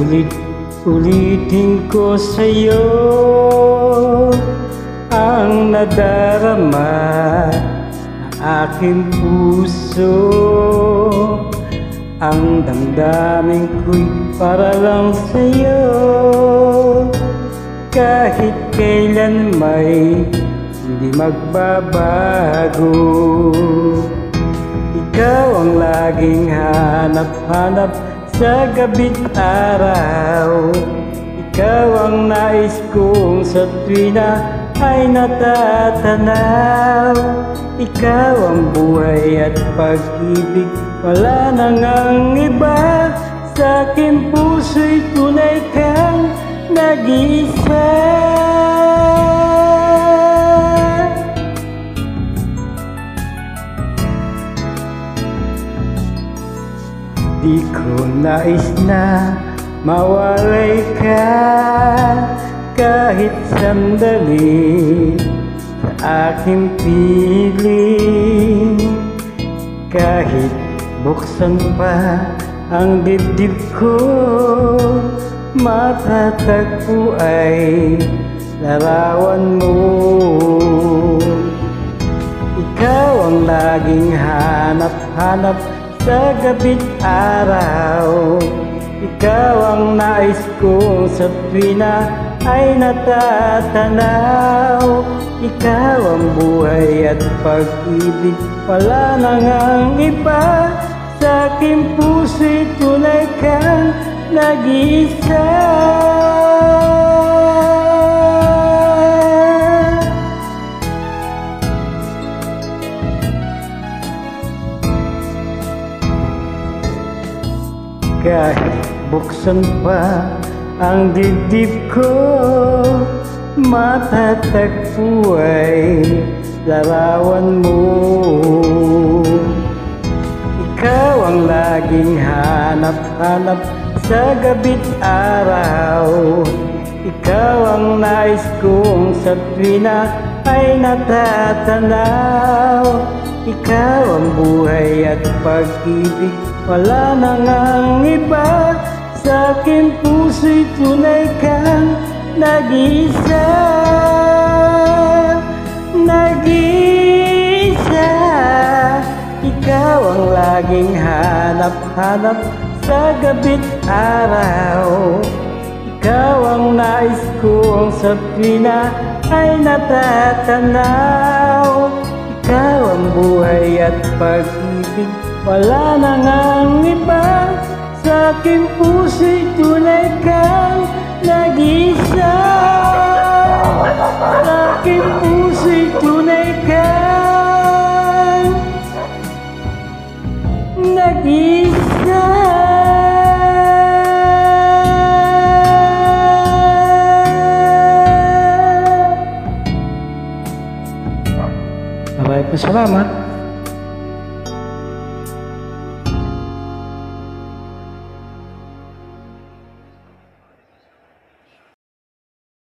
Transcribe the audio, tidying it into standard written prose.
Ulit-ulitin ko sa'yo ang nadarama ng aking puso. Ang damdamin ko'y para lang sa'yo. Kahit kailan may hindi magbabago. Ikaw ang laging hanap-hanap sa gabi't araw. Ikaw ang nais kong sa tuwina ay natatanaw. Ikaw ang buhay at pag-ibig, wala nang ang iba. Sa aking puso'y tunay kang nag-iisa. Di ko nais na mawalay ka kahit sandali sa aking piling. Kahit buksan pa ang dibdib ko, matatagpo ay larawan mo. Ikaw ang laging hanap-hanap sa gabi't araw. Ikaw ang nais kong sa tuwina ay natatanaw. Ikaw ang buhay at pag-ibig, wala nang ang iba. Sa aking puso'y tunay kang nag-iisa. Kahit buksan pa ang dibdib ko, matatagpo ay larawan mo. Ikaw ang laging hanap-hanap sa gabi't araw. Ikaw ang nais kong sa tuwina ay natatanaw. Ikaw ang buhay at pag-ibig, wala nang ang iba. Sa aking puso'y tunay kang nag-iisa. Nag-iisa. Ikaw ang laging hanap-hanap sa gabi't araw. Ikaw ang nais kong sa tuwina ay natatanaw. Ikaw ang buhay at pag-ibig, wala nang ang iba. Sa aking puso'y tunay kang nag-iisa. Sa aking puso'y tunay kang nag-iisa. Maraming salamat.